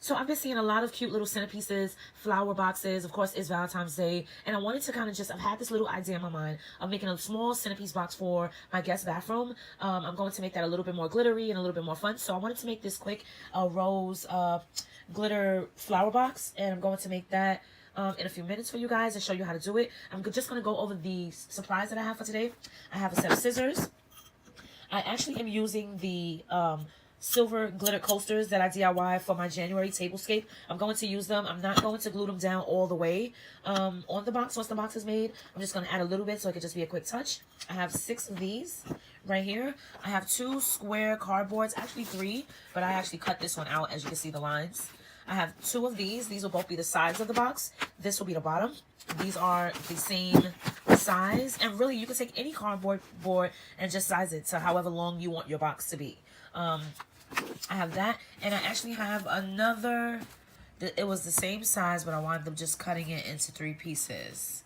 So I've been seeing a lot of cute little centerpieces, flower boxes. Of course, it's Valentine's Day. And I wanted to kind of just, I've had this little idea in my mind of making a small centerpiece box for my guest bathroom. I'm going to make that a little bit more glittery and a little bit more fun. So I wanted to make this quick rose glitter flower box. And I'm going to make that in a few minutes for you guys and show you how to do it. I'm just going to go over the supplies that I have for today. I have a set of scissors. I actually am using the silver glitter coasters that I DIY for my January tablescape. I'm going to use them. I'm not going to glue them down all the way on the box. Once the box is made, I'm just going to add a little bit so it could just be a quick touch. I have 6 of these right here. I have 2 square cardboards, actually 3, but I actually cut this one out as you can see the lines. I have 2 of these. These will both be the sides of the box. This will be the bottom. These are the same size. And really, you can take any cardboard board and just size it to however long you want your box to be. I have that. And I actually have another. It was the same size, but I wanted them just cutting it into 3 pieces.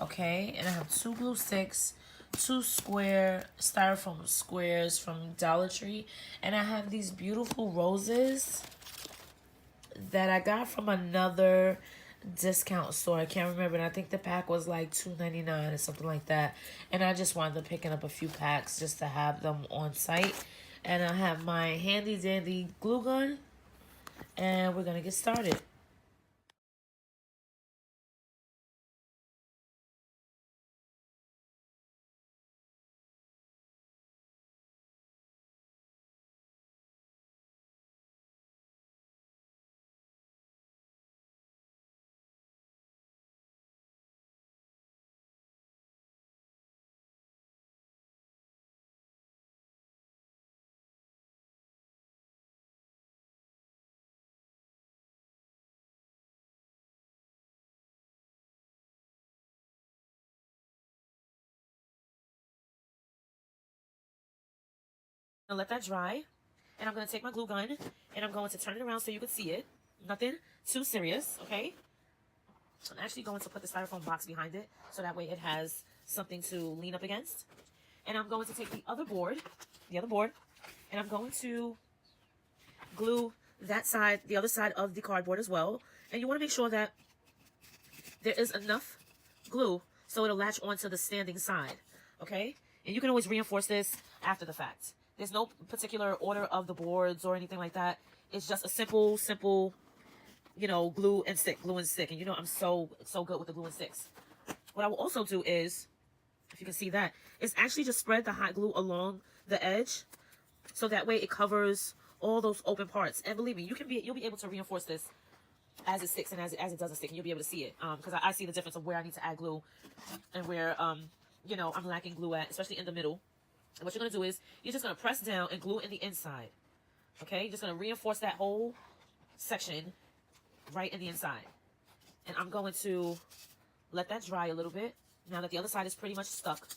Okay. And I have 2 glue sticks. 2 square styrofoam squares from Dollar Tree. And I have these beautiful roses that I got from another discount store. I can't remember, and I think the pack was like $2.99 or something like that. And I just wound up picking up a few packs just to have them on site. And I have my handy dandy glue gun, and we're gonna get started. I'm gonna let that dry, and I'm gonna take my glue gun and I'm going to turn it around so you can see it. Nothing too serious, okay? I'm actually going to put the styrofoam box behind it so that way it has something to lean up against. And I'm going to take the other board, and I'm going to glue that side, the other side of the cardboard as well. And you want to make sure that there is enough glue so it'll latch onto the standing side, okay? And you can always reinforce this after the fact. There's no particular order of the boards or anything like that. It's just a simple, you know, glue and stick. And you know I'm so good with the glue and sticks. What I will also do is, if you can see that, is actually just spread the hot glue along the edge so that way it covers all those open parts. And believe me, you'll be able to reinforce this as it sticks and as it doesn't stick, and you'll be able to see it. Because I see the difference of where I need to add glue and where you know, I'm lacking glue at, especially in the middle. And what you're gonna do is you're just gonna press down and glue in the inside. Okay, you're just gonna reinforce that whole section right in the inside. And I'm going to let that dry a little bit now that the other side is pretty much stuck.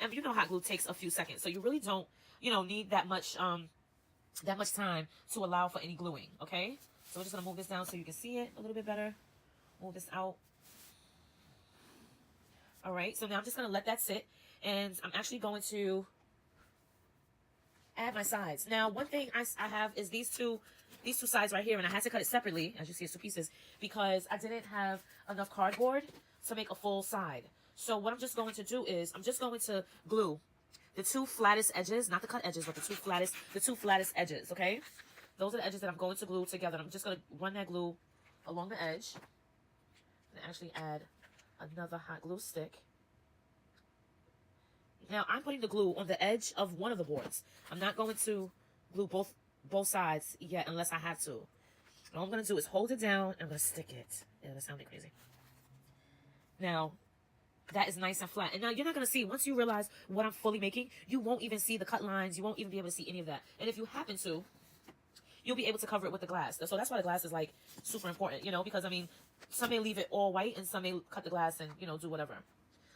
And you know hot glue takes a few seconds, so you really don't, you know, need that much time to allow for any gluing. Okay, so we're just gonna move this down so you can see it a little bit better. Move this out. All right, so now I'm just gonna let that sit, and I'm actually going to add my sides. Now, one thing I have is these two sides right here, and I had to cut it separately, as you see, it's 2 pieces, because I didn't have enough cardboard to make a full side. So what I'm just going to do is I'm just going to glue the 2 flattest edges, not the cut edges, but the two flattest edges, okay? Those are the edges that I'm going to glue together. I'm just going to run that glue along the edge and actually add another hot glue stick. Now, I'm putting the glue on the edge of one of the boards. I'm not going to glue both sides yet unless I have to. And all I'm going to do is hold it down and I'm going to stick it. Yeah, that sounded crazy. Now, that is nice and flat. And now you're not going to see, once you realize what I'm fully making, you won't even see the cut lines. You won't even be able to see any of that. And if you happen to, you'll be able to cover it with the glass. So that's why the glass is like super important, you know, because I mean, some may leave it all white and some may cut the glass and, you know, do whatever.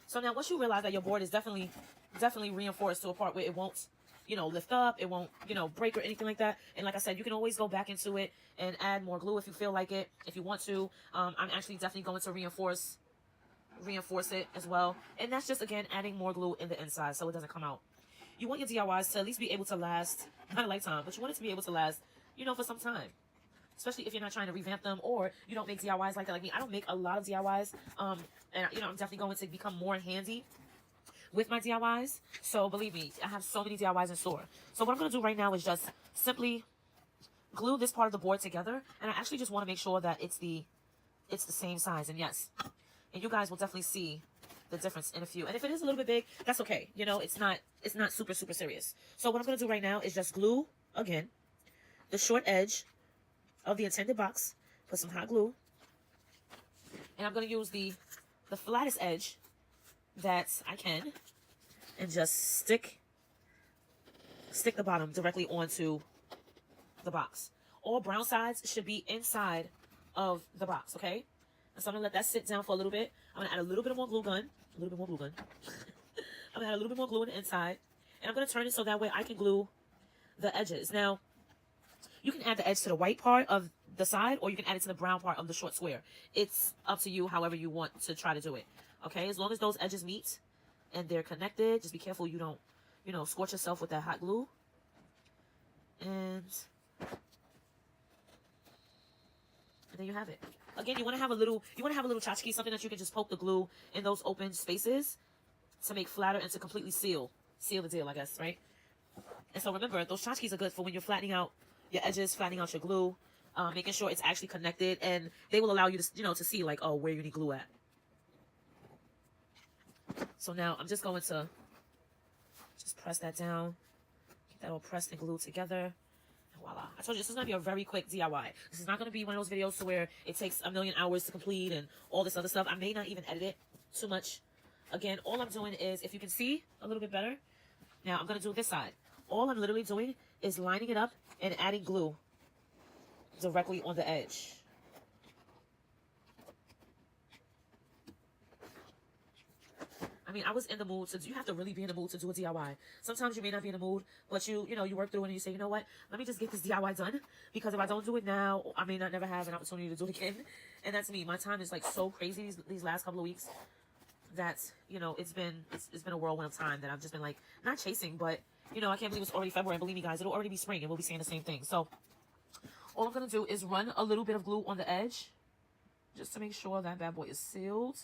So now once you realize that your board is definitely reinforced to a part where it won't, you know, lift up, it won't, you know, break or anything like that. And like I said, you can always go back into it and add more glue if you feel like it, if you want to. I'm actually definitely going to reinforce it as well. And that's just, again, adding more glue in the inside so it doesn't come out. You want your DIYs to at least be able to last, not a lifetime, but you want it to be able to last, you know, for some time. especially if you're not trying to revamp them or you don't make DIYs like that. Like me, I don't make a lot of DIYs. And you know, I'm definitely going to become more handy with my DIYs. So believe me, I have so many DIYs in store. So what I'm going to do right now is just simply glue this part of the board together. And I actually just want to make sure that it's the same size. And yes, and you guys will definitely see the difference in a few. And if it is a little bit big, that's okay. You know, it's not super serious. So what I'm going to do right now is just glue, again, the short edge of the intended box. Put some hot glue. And I'm going to use the flattest edge that I can. And just stick the bottom directly onto the box. All brown sides should be inside of the box, okay? And so I'm going to let that sit down for a little bit. I'm going to add a little bit more glue gun. I'm going to add a little bit more glue on the inside. And I'm going to turn it so that way I can glue the edges. Now, you can add the edge to the white part of the side, or you can add it to the brown part of the short square. It's up to you however you want to try to do it. Okay, as long as those edges meet and they're connected, just be careful you don't, you know, scorch yourself with that hot glue. And there you have it. Again, you want to have a little tchotchke, something that you can just poke the glue in those open spaces to make flatter and to completely seal the deal, I guess, right? And so remember, those tchotchkes are good for when you're flattening out your edges, flattening out your glue, making sure it's actually connected, and they will allow you to, you know, to see like, oh, where you need glue at. So now I'm just going to just press that down, get that all pressed and glued together. Voila. I told you, this is going to be a very quick DIY. This is not going to be one of those videos to where it takes a million hours to complete and all this other stuff. I may not even edit it too much. Again, all I'm doing is, if you can see a little bit better, now I'm going to do this side. All I'm literally doing is lining it up and adding glue directly on the edge. I mean, I was in the mood you have to really be in the mood to do a DIY. Sometimes you may not be in the mood, but you work through it and you say, you know what, let me just get this DIY done, because if I don't do it now, I may not never have an opportunity to do it again. And that's me. My time is like so crazy these last couple of weeks that, you know, it's been a whirlwind of time that I've just been like, not chasing, but, you know, I can't believe it's already February. And believe me, guys, it'll already be spring and we'll be saying the same thing. So all I'm going to do is run a little bit of glue on the edge just to make sure that bad boy is sealed.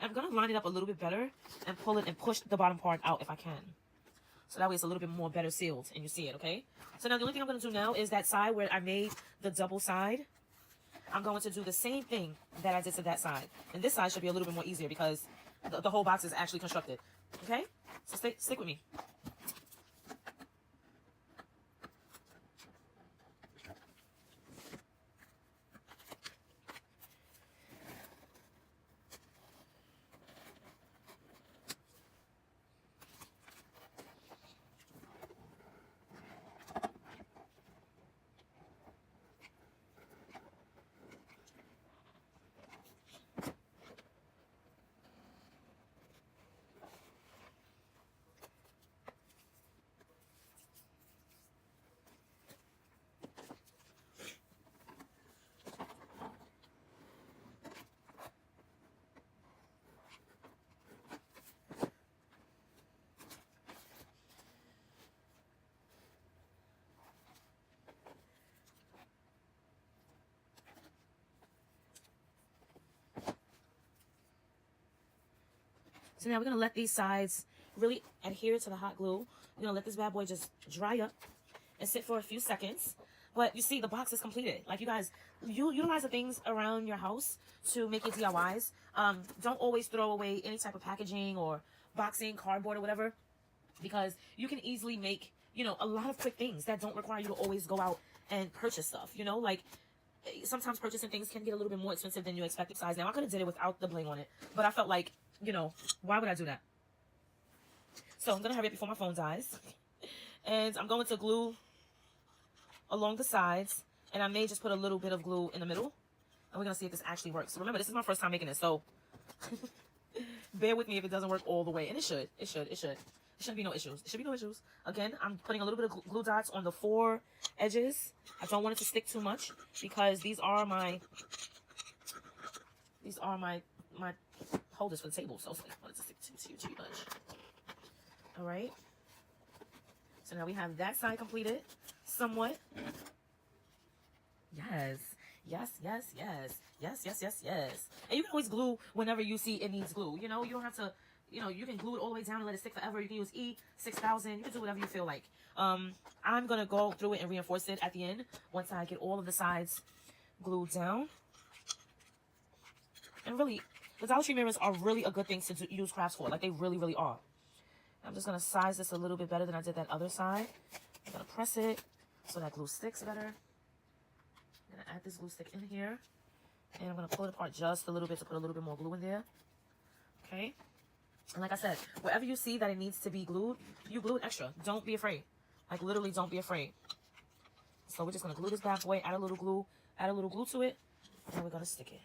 I'm going to line it up a little bit better and pull it and push the bottom part out if I can. So that way it's a little bit more better sealed and you see it, okay? So now the only thing I'm going to do now is that side where I made the double side. I'm going to do the same thing that I did to that side. And this side should be a little bit more easier because the whole box is actually constructed, okay? So stick with me. So now we're going to let these sides really adhere to the hot glue. We're going to let this bad boy just dry up and sit for a few seconds. But you see, the box is completed. Like, you guys, you utilize the things around your house to make your DIYs. Don't always throw away any type of packaging or boxing, cardboard or whatever, because you can easily make, you know, a lot of quick things that don't require you to always go out and purchase stuff, you know, like sometimes purchasing things can get a little bit more expensive than you expected size. Now, I could have did it without the bling on it, but I felt like, you know, why would I do that? So I'm going to hurry up before my phone dies. And I'm going to glue along the sides. And I may just put a little bit of glue in the middle. And we're going to see if this actually works. So remember, this is my first time making this. So bear with me if it doesn't work all the way. And it should. It shouldn't be no issues. It should be no issues. Again, I'm putting a little bit of glue dots on the 4 edges. I don't want it to stick too much because these are my holders for the table. So I don't want it to stick too much. All right. So now we have that side completed somewhat. Yes. Yes. Yes, yes, yes. Yes, yes, yes, yes. And you can always glue whenever you see it needs glue. You know, you don't have to, you know, you can glue it all the way down and let it stick forever. You can use E6000. You can do whatever you feel like. I'm going to go through it and reinforce it at the end once I get all of the sides glued down. And really, the Dollar Tree mirrors are really a good thing to use crafts for. Like, they really, really are. I'm just going to size this a little bit better than I did that other side. I'm going to press it so that glue sticks better. I'm going to add this glue stick in here. And I'm going to pull it apart just a little bit to put a little bit more glue in there. Okay. And like I said, wherever you see that it needs to be glued, you glue it extra. Don't be afraid. Like, literally, don't be afraid. So we're just going to glue this bad boy, add a little glue to it, and we're going to stick it.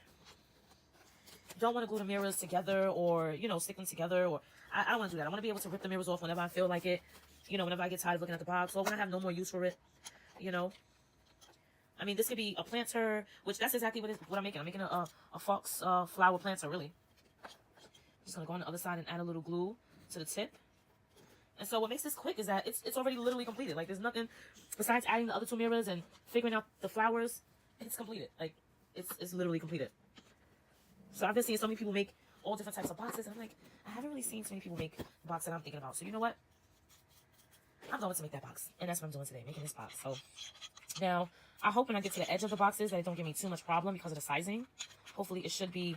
You don't want to glue the mirrors together or, you know, stick them together. Or I don't want to do that. I want to be able to rip the mirrors off whenever I feel like it. You know, whenever I get tired of looking at the box or when I have no more use for it, you know. I mean, this could be a planter, which that's exactly what I'm making. I'm making a fox flower planter, really. Just going to go on the other side and add a little glue to the tip. And so what makes this quick is that it's already literally completed. Like, there's nothing besides adding the other two mirrors and figuring out the flowers. It's completed. Like, it's literally completed. So I've been seeing so many people make all different types of boxes. And I'm like, I haven't really seen so many people make the box that I'm thinking about. So you know what? I'm going to make that box. And that's what I'm doing today, making this box. So now, I hope when I get to the edge of the boxes that it don't give me too much problem because of the sizing. Hopefully it should be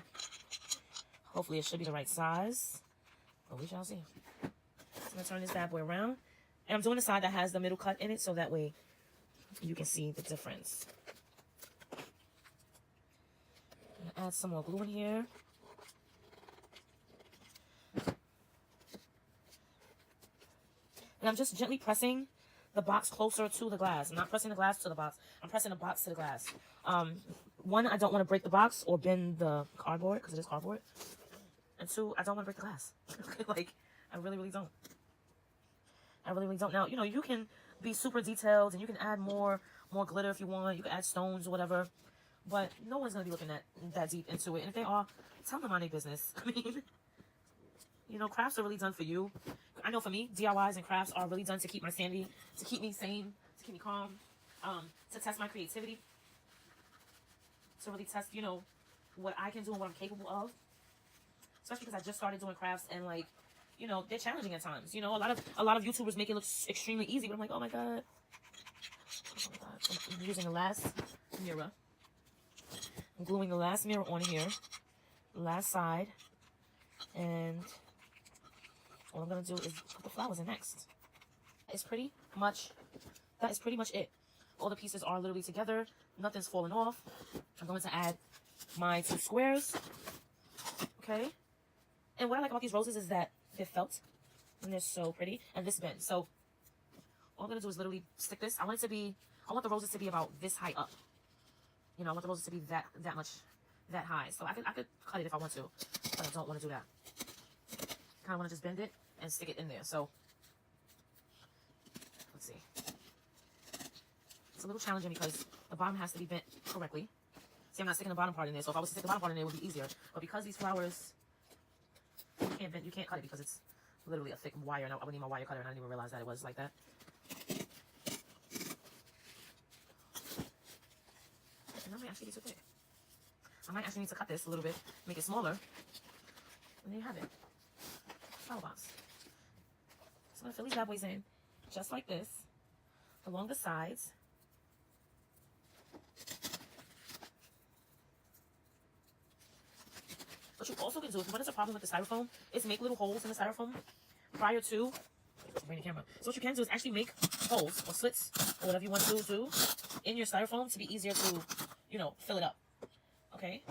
the right size. But we shall see. So I'm going to turn this bad boy around. And I'm doing the side that has the middle cut in it so that way you can see the difference. I'm gonna add some more glue in here. And I'm just gently pressing the box closer to the glass. I'm not pressing the glass to the box. I'm pressing the box to the glass. One, I don't want to break the box or bend the cardboard because it is cardboard. And two, I don't want to break the glass. Like, I really, really don't. I really, really don't. Now, you know, you can be super detailed and you can add more glitter if you want. You can add stones or whatever. But no one's going to be looking that deep into it. And if they are, tell them mind their business. I mean, you know, crafts are really done for you. I know for me, DIYs and crafts are really done to keep my sanity, to keep me sane, to keep me calm, to test my creativity, to really test, you know, what I can do and what I'm capable of. Especially because I just started doing crafts and, like, you know, they're challenging at times. You know, a lot of YouTubers make it look extremely easy, but I'm like, oh my god. Oh my god. So I'm using the last mirror. I'm gluing the last mirror on here, last side, and what I'm going to do is put the flowers in next. That is pretty much it. All the pieces are literally together. Nothing's falling off. I'm going to add my two squares. Okay? And what I like about these roses is that they're felt, and they're so pretty, and this bends. So all I'm going to do is literally stick this. I want the roses to be about this high up. You know, I want the roses to be that high. So I could cut it if I want to, but I don't want to do that. Kind of want to just bend it and stick it in there. So let's see. It's a little challenging because the bottom has to be bent correctly. See, I'm not sticking the bottom part in there. So if I was to stick the bottom part in there, it would be easier. But because these flowers, you can't cut it because it's literally a thick wire. And I would need my wire cutter, and I didn't even realize that it was like that. And that might actually be too thick. I might actually need to cut this a little bit, make it smaller. And there you have it. Flower box. So I'm going to fill these bad boys in just like this, along the sides. What you also can do, if you run into a problem with the styrofoam, is make little holes in the styrofoam prior to bring the camera. So what you can do is actually make holes or slits or whatever you want to do in your styrofoam to be easier to, you know, fill it up. Okay?